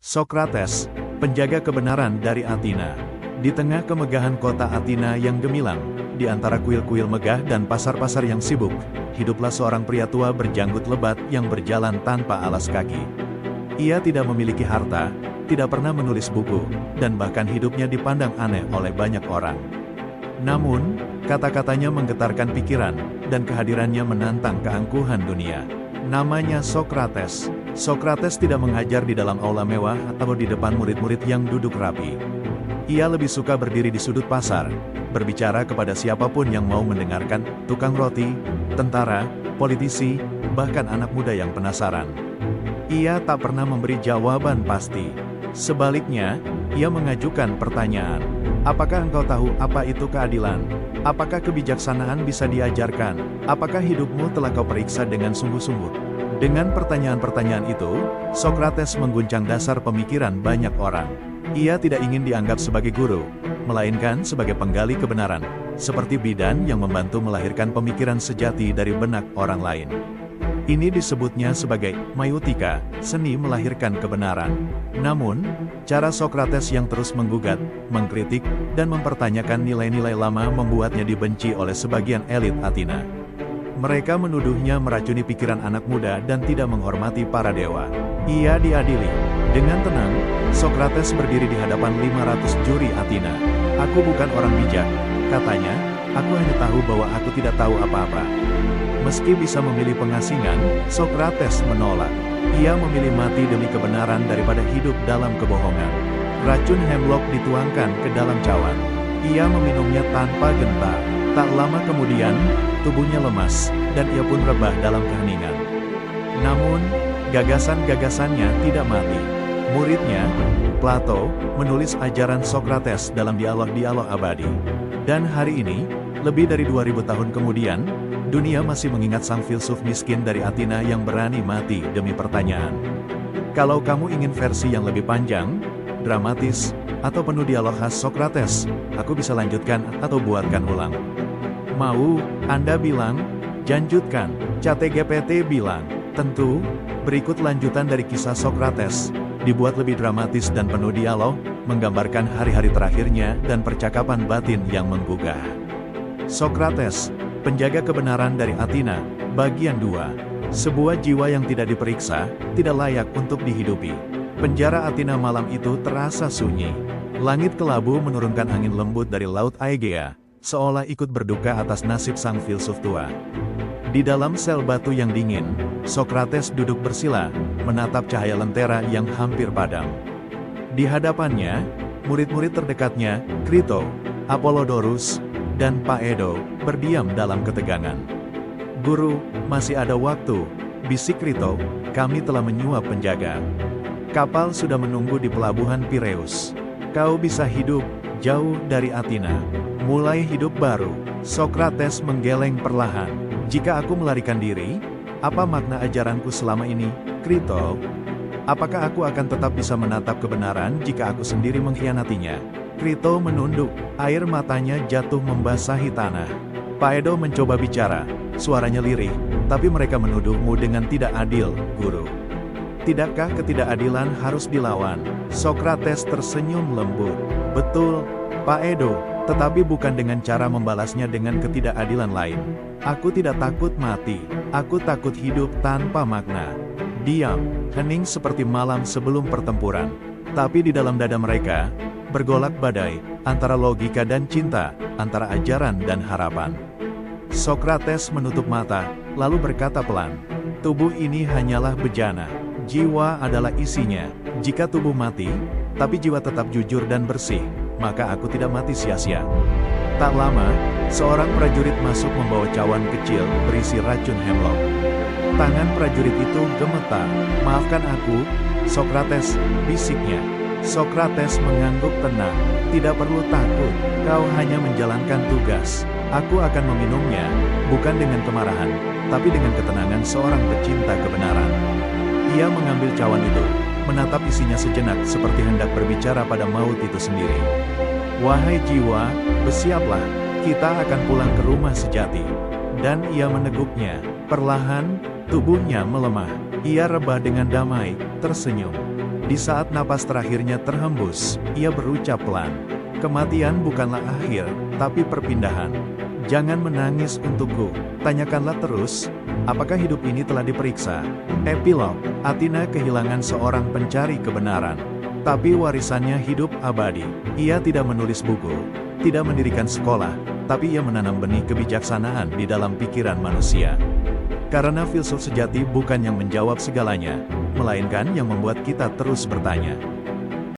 Sokrates, penjaga kebenaran dari Athena. Di tengah kemegahan kota Athena yang gemilang, di antara kuil-kuil megah dan pasar-pasar yang sibuk, hiduplah seorang pria tua berjanggut lebat yang berjalan tanpa alas kaki. Ia tidak memiliki harta, tidak pernah menulis buku, dan bahkan hidupnya dipandang aneh oleh banyak orang. Namun, kata-katanya menggetarkan pikiran, dan kehadirannya menantang keangkuhan dunia. Namanya Sokrates. Sokrates tidak mengajar di dalam aula mewah atau di depan murid-murid yang duduk rapi. Ia lebih suka berdiri di sudut pasar, berbicara kepada siapapun yang mau mendengarkan, tukang roti, tentara, politisi, bahkan anak muda yang penasaran. Ia tak pernah memberi jawaban pasti. Sebaliknya, ia mengajukan pertanyaan. Apakah engkau tahu apa itu keadilan? Apakah kebijaksanaan bisa diajarkan? Apakah hidupmu telah kau periksa dengan sungguh-sungguh? Dengan pertanyaan-pertanyaan itu, Sokrates mengguncang dasar pemikiran banyak orang. Ia tidak ingin dianggap sebagai guru, melainkan sebagai penggali kebenaran, seperti bidan yang membantu melahirkan pemikiran sejati dari benak orang lain. Ini disebutnya sebagai maiotika, seni melahirkan kebenaran. Namun, cara Sokrates yang terus menggugat, mengkritik, dan mempertanyakan nilai-nilai lama membuatnya dibenci oleh sebagian elit Athena. Mereka menuduhnya meracuni pikiran anak muda dan tidak menghormati para dewa. Ia diadili. Dengan tenang, Sokrates berdiri di hadapan 500 juri Athena. Aku bukan orang bijak, katanya, aku hanya tahu bahwa aku tidak tahu apa-apa. Meski bisa memilih pengasingan, Sokrates menolak. Ia memilih mati demi kebenaran daripada hidup dalam kebohongan. Racun hemlock dituangkan ke dalam cawan. Ia meminumnya tanpa gentar. Tak lama kemudian, tubuhnya lemas, dan ia pun rebah dalam keheningan. Namun, gagasan-gagasannya tidak mati. Muridnya, Plato, menulis ajaran Sokrates dalam dialog-dialog abadi. Dan hari ini, lebih dari 2000 tahun kemudian, dunia masih mengingat sang filsuf miskin dari Athena yang berani mati demi pertanyaan. Kalau kamu ingin versi yang lebih panjang, dramatis, atau penuh dialog khas Sokrates, aku bisa lanjutkan atau buatkan ulang. Mau, Anda bilang? Janjutkan. ChatGPT bilang, tentu, berikut lanjutan dari kisah Sokrates, dibuat lebih dramatis dan penuh dialog, menggambarkan hari-hari terakhirnya dan percakapan batin yang menggugah. Sokrates, penjaga kebenaran dari Athena, bagian 2. Sebuah jiwa yang tidak diperiksa, tidak layak untuk dihidupi. Penjara Athena malam itu terasa sunyi. Langit kelabu menurunkan angin lembut dari laut Aegea, seolah ikut berduka atas nasib sang filsuf tua. Di dalam sel batu yang dingin, Sokrates duduk bersila, menatap cahaya lentera yang hampir padam. Di hadapannya, murid-murid terdekatnya, Crito, Apollodorus, dan Phaedo, berdiam dalam ketegangan. Guru, masih ada waktu, bisik Crito, kami telah menyuap penjaga. Kapal sudah menunggu di pelabuhan Pireus. Kau bisa hidup, jauh dari Athena. Mulai hidup baru. Sokrates menggeleng perlahan. Jika aku melarikan diri, apa makna ajaranku selama ini, Crito? Apakah aku akan tetap bisa menatap kebenaran jika aku sendiri mengkhianatinya? Crito menunduk, air matanya jatuh membasahi tanah. Phaedo mencoba bicara, suaranya lirih, tapi mereka menuduhmu dengan tidak adil, guru. Tidakkah ketidakadilan harus dilawan? Sokrates tersenyum lembut. Betul, Phaedo, tetapi bukan dengan cara membalasnya dengan ketidakadilan lain. Aku tidak takut mati, aku takut hidup tanpa makna. Diam, hening seperti malam sebelum pertempuran. Tapi di dalam dada mereka, bergolak badai, antara logika dan cinta, antara ajaran dan harapan. Sokrates menutup mata, lalu berkata pelan, tubuh ini hanyalah bejana. Jiwa adalah isinya. Jika tubuh mati, tapi jiwa tetap jujur dan bersih, maka aku tidak mati sia-sia. Tak lama, seorang prajurit masuk membawa cawan kecil berisi racun hemlock. Tangan prajurit itu gemetar. Maafkan aku, Sokrates, bisiknya. Sokrates mengangguk tenang. Tidak perlu takut, kau hanya menjalankan tugas. Aku akan meminumnya, bukan dengan kemarahan, tapi dengan ketenangan seorang pecinta kebenaran. Ia mengambil cawan itu, menatap isinya sejenak seperti hendak berbicara pada maut itu sendiri. Wahai jiwa, bersiaplah, kita akan pulang ke rumah sejati. Dan ia meneguknya. Perlahan, tubuhnya melemah. Ia rebah dengan damai, tersenyum. Di saat napas terakhirnya terhembus, ia berucap pelan, "Kematian bukanlah akhir, tapi perpindahan. Jangan menangis untukku, tanyakanlah terus, apakah hidup ini telah diperiksa?" Epilog, Athena kehilangan seorang pencari kebenaran. Tapi warisannya hidup abadi. Ia tidak menulis buku, tidak mendirikan sekolah, tapi ia menanam benih kebijaksanaan di dalam pikiran manusia. Karena filsuf sejati bukan yang menjawab segalanya, melainkan yang membuat kita terus bertanya.